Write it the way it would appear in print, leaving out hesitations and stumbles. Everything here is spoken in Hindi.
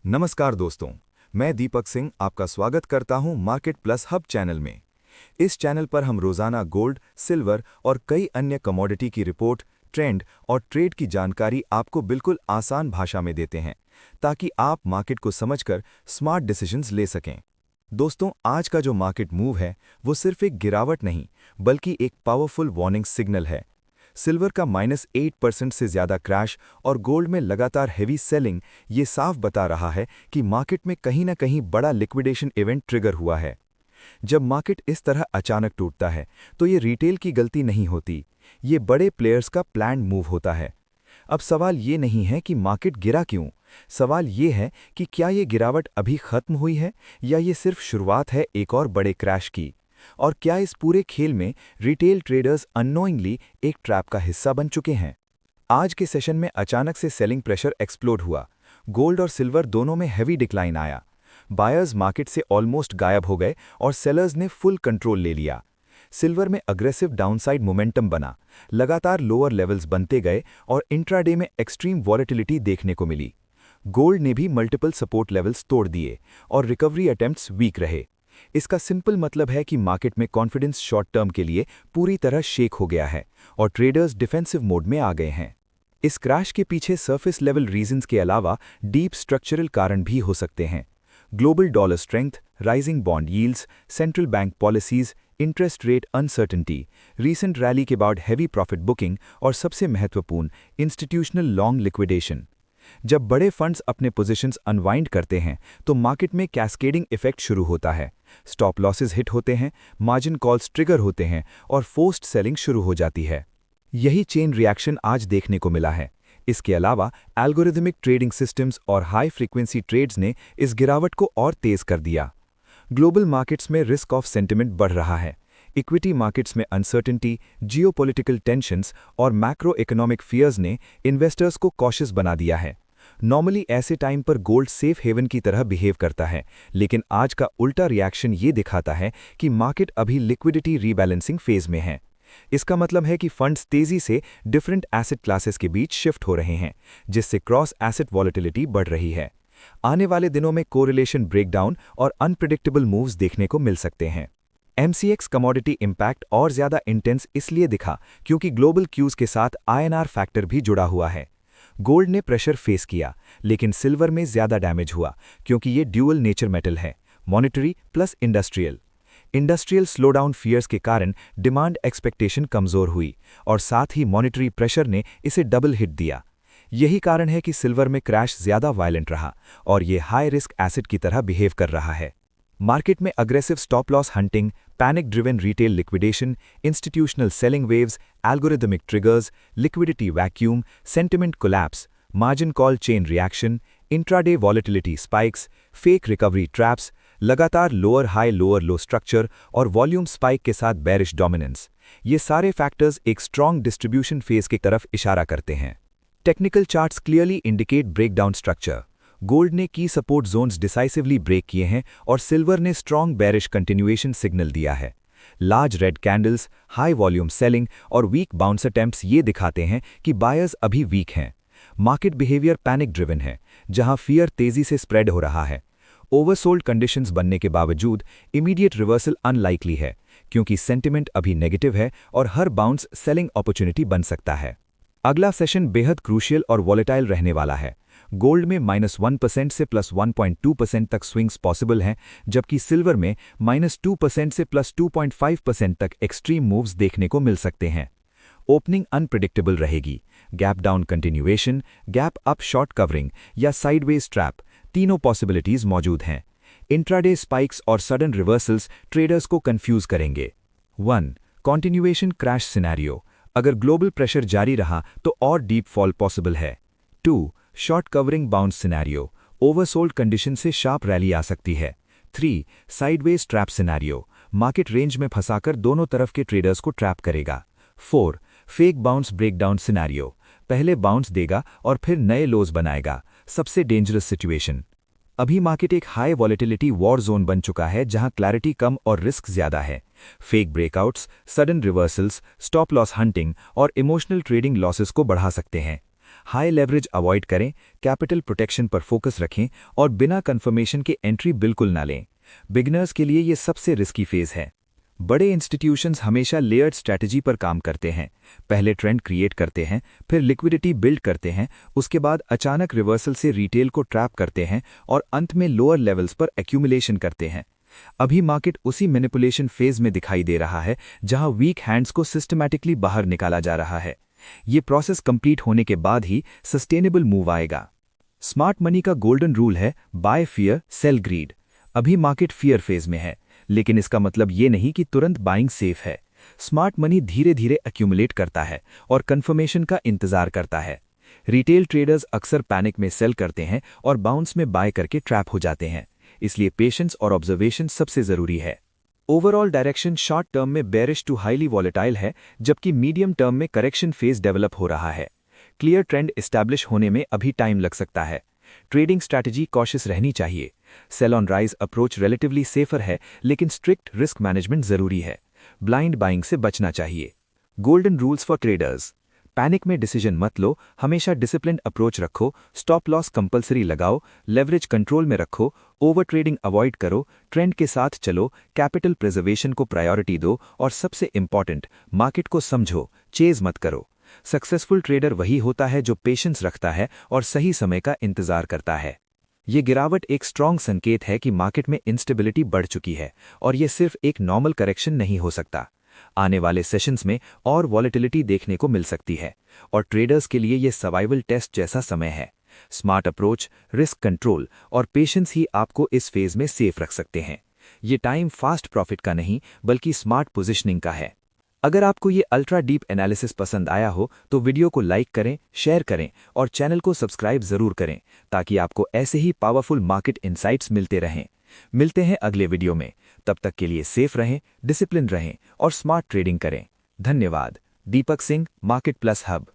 नमस्कार दोस्तों, मैं दीपक सिंह आपका स्वागत करता हूं मार्केट प्लस हब चैनल में। इस चैनल पर हम रोजाना गोल्ड, सिल्वर और कई अन्य कमोडिटी की रिपोर्ट, ट्रेंड और ट्रेड की जानकारी आपको बिल्कुल आसान भाषा में देते हैं, ताकि आप मार्केट को समझकर स्मार्ट डिसीजंस ले सकें। दोस्तों, आज का जो मार्केट मूव है वो सिर्फ एक गिरावट नहीं, बल्कि एक पावरफुल वार्निंग सिग्नल है। सिल्वर का -8% से ज्यादा क्रैश और गोल्ड में लगातार हेवी सेलिंग ये साफ बता रहा है कि मार्केट में कहीं ना कहीं बड़ा लिक्विडेशन इवेंट ट्रिगर हुआ है। जब मार्केट इस तरह अचानक टूटता है तो ये रिटेल की गलती नहीं होती, ये बड़े प्लेयर्स का प्लान्ड मूव होता है। अब सवाल ये नहीं है कि मार्केट गिरा क्यों, सवाल ये है कि क्या ये गिरावट अभी खत्म हुई है या ये सिर्फ शुरुआत है एक और बड़े क्रैश की। और क्या इस पूरे खेल में रिटेल ट्रेडर्स अननोइंगली एक ट्रैप का हिस्सा बन चुके हैं। आज के सेशन में अचानक से सेलिंग प्रेशर एक्सप्लोड हुआ। गोल्ड और सिल्वर दोनों में हैवी डिक्लाइन आया। बायर्स मार्केट से ऑलमोस्ट गायब हो गए और सेलर्स ने फुल कंट्रोल ले लिया। सिल्वर में अग्रेसिव डाउनसाइड मोमेंटम बना, लगातार लोअर लेवल्स बनते गए और इंट्राडे में एक्सट्रीम वॉलेटिलिटी देखने को मिली। गोल्ड ने भी मल्टीपल सपोर्ट लेवल्स तोड़ दिए और रिकवरी अटेम्प्ट्स वीक रहे। इसका सिंपल मतलब है कि मार्केट में कॉन्फिडेंस शॉर्ट टर्म के लिए पूरी तरह शेक हो गया है और ट्रेडर्स डिफेंसिव मोड में आ गए हैं। इस क्रैश के पीछे सरफेस लेवल रीजंस के अलावा डीप स्ट्रक्चरल कारण भी हो सकते हैं। Global dollar strength, rising bond yields, central bank policies, interest rate uncertainty, recent rally के बाद हैवी प्रॉफिट बुकिंग और सबसे महत्वपूर्ण इंस्टीट्यूशनल लॉन्ग लिक्विडेशन। जब बड़े फंड्स अपने पोजीशंस अनवाइंड करते हैं तो मार्केट में कैस्केडिंग इफेक्ट शुरू होता है। स्टॉप लॉसेस हिट होते हैं, मार्जिन कॉल्स ट्रिगर होते हैं और फोर्स्ड सेलिंग शुरू हो जाती है। यही चेन रिएक्शन आज देखने को मिला है। इसके अलावा एल्गोरिथमिक ट्रेडिंग सिस्टम्स और हाई फ्रीक्वेंसी ट्रेड्स ने इस गिरावट को और तेज कर दिया। ग्लोबल मार्केट्स में रिस्क ऑफ सेंटिमेंट बढ़ रहा है। इक्विटी मार्केट्स में अनसर्टेनिटी, जियोपॉलिटिकल टेंशन्स और मैक्रो इकोनॉमिक फियर्स ने इन्वेस्टर्स को कॉशियस बना दिया है। नॉर्मली ऐसे टाइम पर गोल्ड सेफ हेवन की तरह बिहेव करता है, लेकिन आज का उल्टा रिएक्शन ये दिखाता है कि मार्केट अभी लिक्विडिटी रीबैलेंसिंग फेज में है। इसका मतलब है कि फंड्स तेजी से डिफरेंट एसेट क्लासेस के बीच शिफ्ट हो रहे हैं, जिससे क्रॉस एसेट वॉलेटिलिटी बढ़ रही है। आने वाले दिनों में कोरिलेशन ब्रेकडाउन और अनप्रिडिक्टेबल मूव्स देखने को मिल सकते हैं। एमसीएक्स कमोडिटी इंपैक्ट और ज्यादा इंटेंस इसलिए दिखा क्योंकि ग्लोबल क्यूज के साथ आईएनआर फैक्टर भी जुड़ा हुआ है। गोल्ड ने प्रेशर फेस किया, लेकिन सिल्वर में ज्यादा डैमेज हुआ क्योंकि ये ड्यूअल नेचर मेटल है, monetary plus industrial. Industrial slowdown fears के कारण डिमांड एक्सपेक्टेशन कमजोर हुई और साथ ही मॉनेटरी प्रेशर ने इसे डबल हिट दिया। यही कारण है कि सिल्वर में क्रैश ज्यादा वायलेंट रहा और ये हाई रिस्क एसेट की तरह बिहेव कर रहा है। मार्केट में aggressive stop loss hunting, panic driven retail liquidation, institutional selling waves, algorithmic triggers, liquidity vacuum, sentiment collapse, margin call chain reaction, intraday volatility spikes, fake recovery traps, लगातार lower high lower low structure और वॉल्यूम स्पाइक के साथ बेरिश डोमिनेंस, ये सारे फैक्टर्स एक स्ट्रॉन्ग डिस्ट्रीब्यूशन फेज की तरफ इशारा करते हैं। Technical charts clearly indicate breakdown structure. Gold ने की सपोर्ट जोन्स डिसाइसिवली ब्रेक किए हैं और सिल्वर ने स्ट्रॉन्ग बेरिश कंटिन्यूएशन सिग्नल दिया है। Large red candles, high volume selling और वीक बाउंस अटेम्प्ट्स ये दिखाते हैं कि बायर्स अभी वीक हैं। मार्केट बिहेवियर पैनिक ड्रिवन है, जहां फियर तेजी से स्प्रेड हो रहा है। ओवरसोल्ड कंडीशंस बनने के बावजूद इमीडिएट रिवर्सल अनलाइकली है, क्योंकि सेंटिमेंट अभी नेगेटिव है और हर बाउंस सेलिंग अपॉर्चुनिटी बन सकता है। अगला सेशन बेहद क्रूशियल और वॉलेटाइल रहने वाला है। गोल्ड में -1% से +1.2% तक स्विंग्स पॉसिबल हैं, जबकि सिल्वर में -2% से +2.5% तक एक्सट्रीम मूव्स देखने को मिल सकते हैं। ओपनिंग अनप्रिडिक्टेबल रहेगी। Gap down continuation, gap up short covering या साइडवेज ट्रैप, तीनों पॉसिबिलिटीज मौजूद हैं। इंट्राडे स्पाइक्स और सडन रिवर्सल्स ट्रेडर्स को कंफ्यूज करेंगे। 1. Continuation crash scenario. अगर ग्लोबल प्रेशर जारी रहा तो और डीप फॉल पॉसिबल है। 2. Short covering bounce scenario. Oversold condition से शार्प रैली आ सकती है। 3. Sideways trap scenario. Market range में फंसाकर दोनों तरफ के ट्रेडर्स को ट्रैप करेगा। 4. Fake bounce breakdown scenario. पहले बाउंस देगा और फिर नए लोज बनाएगा, सबसे डेंजरस सिचुएशन। अभी मार्केट एक हाई वॉलेटिलिटी वॉर जोन बन चुका है, जहां क्लैरिटी कम और रिस्क ज्यादा है। Fake breakouts, sudden reversals, stop loss hunting और इमोशनल ट्रेडिंग लॉसेस को बढ़ा सकते हैं। हाई लेवरेज अवॉइड करें, कैपिटल प्रोटेक्शन पर फोकस रखें और बिना कंफर्मेशन के एंट्री बिल्कुल ना लें। बिगिनर्स के लिए ये सबसे रिस्की फेज है। बड़े इंस्टीट्यूशंस हमेशा लेयर्ड स्ट्रैटेजी पर काम करते हैं। पहले ट्रेंड क्रिएट करते हैं, फिर लिक्विडिटी बिल्ड करते हैं, उसके बाद अचानक रिवर्सल से रिटेल को ट्रैप करते हैं और अंत में लोअर लेवल्स पर एक्यूमुलेशन करते हैं। अभी मार्केट उसी मैनिपुलेशन फेज में दिखाई दे रहा है जहां वीक हैंड्स को सिस्टमैटिकली बाहर निकाला जा रहा है। ये प्रोसेस कंप्लीट होने के बाद ही सस्टेनेबल मूव आएगा। स्मार्ट मनी का गोल्डन रूल है बाय फियर सेल ग्रीड। अभी मार्केट फियर फेज में है, लेकिन इसका मतलब ये नहीं कि तुरंत बाइंग सेफ है। स्मार्ट मनी धीरे धीरे एक्यूमुलेट करता है और कंफर्मेशन का इंतजार करता है। रिटेल ट्रेडर्स अक्सर पैनिक में सेल करते हैं और बाउंस में बाय करके ट्रैप हो जाते हैं, इसलिए पेशेंस और ऑब्जर्वेशन सबसे जरूरी है। ओवरऑल डायरेक्शन शॉर्ट टर्म में बेरिश टू हाईली वॉलेटाइल है, जबकि मीडियम टर्म में करेक्शन फेज डेवलप हो रहा है। क्लियर ट्रेंड एस्टैब्लिश होने में अभी टाइम लग सकता है। ट्रेडिंग स्ट्रैटेजी कॉशियस रहनी चाहिए। Sell on rise approach relatively safer है, लेकिन स्ट्रिक्ट रिस्क मैनेजमेंट जरूरी है। ब्लाइंड बाइंग से बचना चाहिए। Golden rules for traders. Panic में डिसीजन मत लो, हमेशा डिसिप्लिन्ड अप्रोच रखो, स्टॉप लॉस कंपलसरी लगाओ, लेवरेज कंट्रोल में रखो, ओवर ट्रेडिंग अवॉइड करो, ट्रेंड के साथ चलो, कैपिटल प्रिजर्वेशन को प्रायोरिटी दो और सबसे इंपॉर्टेंट, मार्केट को समझो, चेज मत करो। सक्सेसफुल ट्रेडर वही होता है जो पेशेंस रखता है और सही समय का इंतजार करता है। ये गिरावट एक स्ट्रॉन्ग संकेत है कि मार्केट में इंस्टेबिलिटी बढ़ चुकी है और ये सिर्फ एक नॉर्मल करेक्शन नहीं हो सकता। आने वाले सेशंस में और वॉलेटिलिटी देखने को मिल सकती है और ट्रेडर्स के लिए ये सर्वाइवल टेस्ट जैसा समय है। स्मार्ट अप्रोच, रिस्क कंट्रोल और पेशेंस ही आपको इस फेज में सेफ रख सकते हैं। ये टाइम फास्ट प्रॉफिट का नहीं, बल्कि स्मार्ट पोजिशनिंग का है। अगर आपको ये अल्ट्रा डीप एनालिसिस पसंद आया हो तो वीडियो को लाइक करें, शेयर करें और चैनल को सब्सक्राइब जरूर करें, ताकि आपको ऐसे ही पावरफुल मार्केट इनसाइट्स मिलते रहें। मिलते हैं अगले वीडियो में। तब तक के लिए सेफ रहें, डिसिप्लिन रहें और स्मार्ट ट्रेडिंग करें। धन्यवाद। Deepak Singh, market plus hub.